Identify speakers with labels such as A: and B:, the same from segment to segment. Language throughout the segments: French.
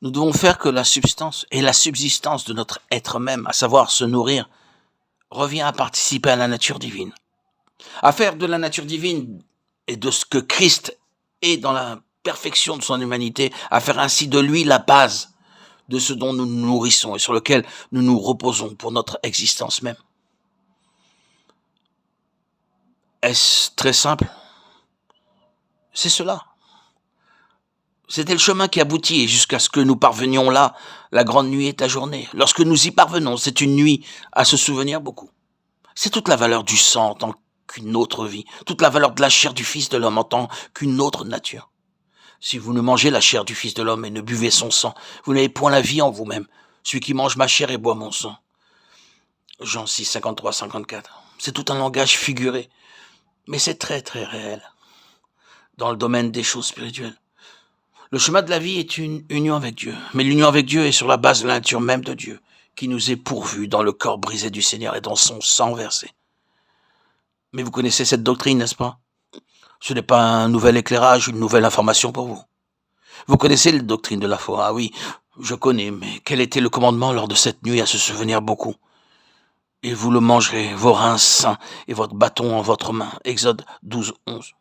A: Nous devons faire que la substance et la subsistance de notre être même, à savoir se nourrir, revient à participer à la nature divine. À faire de la nature divine et de ce que Christ est dans la perfection de son humanité, à faire ainsi de lui la base de ce dont nous nous nourrissons et sur lequel nous nous reposons pour notre existence même. Est-ce très simple? C'est cela. C'était le chemin qui aboutit, et jusqu'à ce que nous parvenions là, la grande nuit est ajournée. Lorsque nous y parvenons, c'est une nuit à se souvenir beaucoup. C'est toute la valeur du sang en tant qu'une autre vie, toute la valeur de la chair du Fils de l'homme en tant qu'une autre nature. Si vous ne mangez la chair du Fils de l'homme et ne buvez son sang, vous n'avez point la vie en vous-même. Celui qui mange ma chair et boit mon sang. Jean 6, 53, 54. C'est tout un langage figuré, mais c'est très très réel dans le domaine des choses spirituelles. Le chemin de la vie est une union avec Dieu, mais l'union avec Dieu est sur la base de la nature même de Dieu, qui nous est pourvue dans le corps brisé du Seigneur et dans son sang versé. Mais vous connaissez cette doctrine, n'est-ce pas? Ce n'est pas un nouvel éclairage, une nouvelle information pour vous. Vous connaissez la doctrine de la foi, ah oui, je connais, mais quel était le commandement lors de cette nuit à se souvenir beaucoup? Et vous le mangerez, vos reins sains et votre bâton en votre main. Exode 12, 11.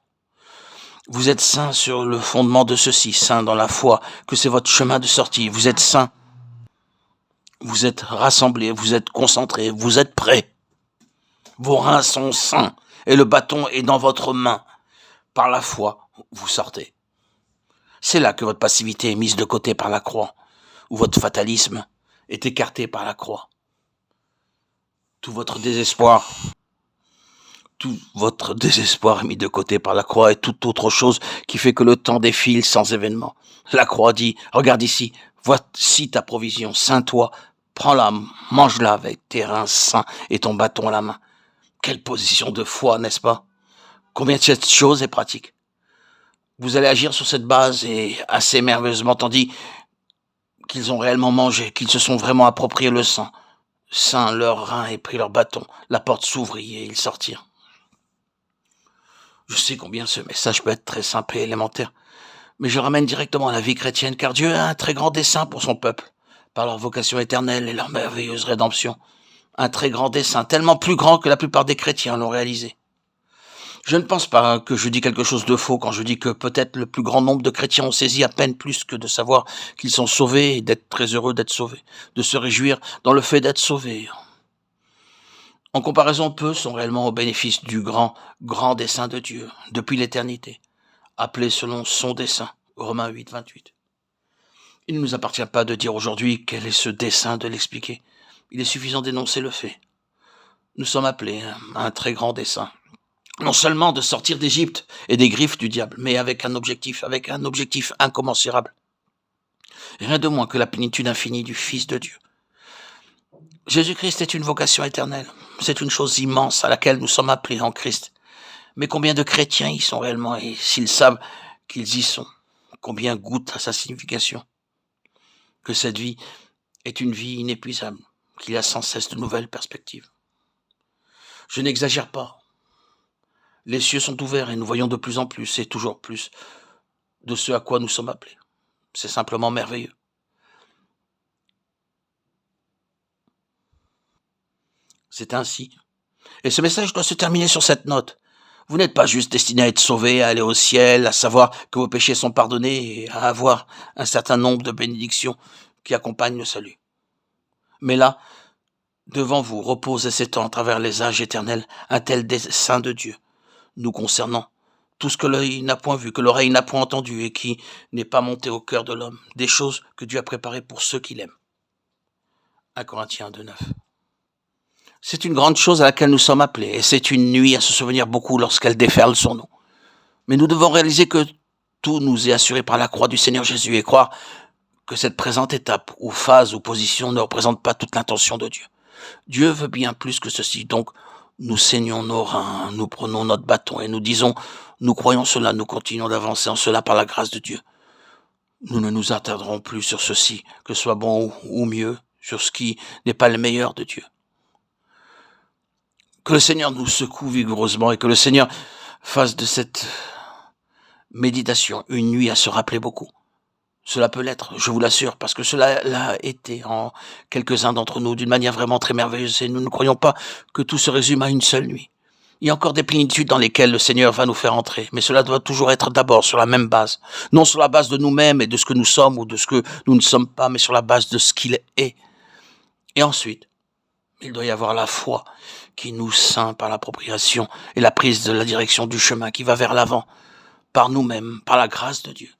A: Vous êtes saints sur le fondement de ceci, saints dans la foi, que c'est votre chemin de sortie. Vous êtes saints, vous êtes rassemblés, vous êtes concentrés, vous êtes prêts. Vos reins sont sains et le bâton est dans votre main. Par la foi, vous sortez. C'est là que votre passivité est mise de côté par la croix, où votre fatalisme est écarté par la croix. Tout votre désespoir est mis de côté par la croix et toute autre chose qui fait que le temps défile sans événement. La croix dit, regarde ici, voici ta provision, ceins-toi, prends-la, mange-la avec tes reins sains et ton bâton à la main. Quelle position de foi, n'est-ce pas? Combien de cette chose est pratique? Vous allez agir sur cette base et assez merveilleusement, tandis qu'ils ont réellement mangé, qu'ils se sont vraiment appropriés le sang. Saint leurs reins et pris leur bâton. La porte s'ouvrit et ils sortirent. Je sais combien ce message peut être très simple et élémentaire, mais je ramène directement à la vie chrétienne, car Dieu a un très grand dessein pour son peuple, par leur vocation éternelle et leur merveilleuse rédemption. Un très grand dessein, tellement plus grand que la plupart des chrétiens l'ont réalisé. Je ne pense pas que je dis quelque chose de faux quand je dis que peut-être le plus grand nombre de chrétiens ont saisi à peine plus que de savoir qu'ils sont sauvés et d'être très heureux d'être sauvés, de se réjouir dans le fait d'être sauvés. En comparaison, peu sont réellement au bénéfice du grand dessein de Dieu, depuis l'éternité, appelé selon son dessein, Romains 8, 28. Il ne nous appartient pas de dire aujourd'hui quel est ce dessein, de l'expliquer. Il est suffisant d'énoncer le fait. Nous sommes appelés à un très grand dessein. Non seulement de sortir d'Égypte et des griffes du diable, mais avec un objectif incommensurable. Rien de moins que la plénitude infinie du Fils de Dieu. Jésus-Christ est une vocation éternelle. C'est une chose immense à laquelle nous sommes appelés en Christ. Mais combien de chrétiens y sont réellement, et s'ils savent qu'ils y sont, combien goûtent à sa signification? Que cette vie est une vie inépuisable, qu'il y a sans cesse de nouvelles perspectives. Je n'exagère pas. Les cieux sont ouverts et nous voyons de plus en plus et toujours plus de ce à quoi nous sommes appelés. C'est simplement merveilleux. C'est ainsi. Et ce message doit se terminer sur cette note. Vous n'êtes pas juste destiné à être sauvé, à aller au ciel, à savoir que vos péchés sont pardonnés et à avoir un certain nombre de bénédictions qui accompagnent le salut. Mais là, devant vous repose et s'étend à travers les âges éternels un tel dessein de Dieu, nous concernant, tout ce que l'œil n'a point vu, que l'oreille n'a point entendu et qui n'est pas monté au cœur de l'homme, des choses que Dieu a préparées pour ceux qui l'aiment. 1 Corinthiens 2, 9. C'est une grande chose à laquelle nous sommes appelés, et c'est une nuit à se souvenir beaucoup lorsqu'elle déferle sur nous. Mais nous devons réaliser que tout nous est assuré par la croix du Seigneur Jésus et croire que cette présente étape ou phase ou position ne représente pas toute l'intention de Dieu. Dieu veut bien plus que ceci, donc nous saignons nos reins, nous prenons notre bâton et nous disons, nous croyons cela, nous continuons d'avancer en cela par la grâce de Dieu. Nous ne nous attarderons plus sur ceci, que ce soit bon ou mieux, sur ce qui n'est pas le meilleur de Dieu. Que le Seigneur nous secoue vigoureusement et que le Seigneur fasse de cette méditation une nuit à se rappeler beaucoup. Cela peut l'être, je vous l'assure, parce que cela l'a été en quelques-uns d'entre nous d'une manière vraiment très merveilleuse et nous ne croyons pas que tout se résume à une seule nuit. Il y a encore des plénitudes dans lesquelles le Seigneur va nous faire entrer, mais cela doit toujours être d'abord sur la même base. Non sur la base de nous-mêmes et de ce que nous sommes ou de ce que nous ne sommes pas, mais sur la base de ce qu'il est. Et ensuite, il doit y avoir la foi qui nous ceint par l'appropriation et la prise de la direction du chemin qui va vers l'avant, par nous-mêmes, par la grâce de Dieu.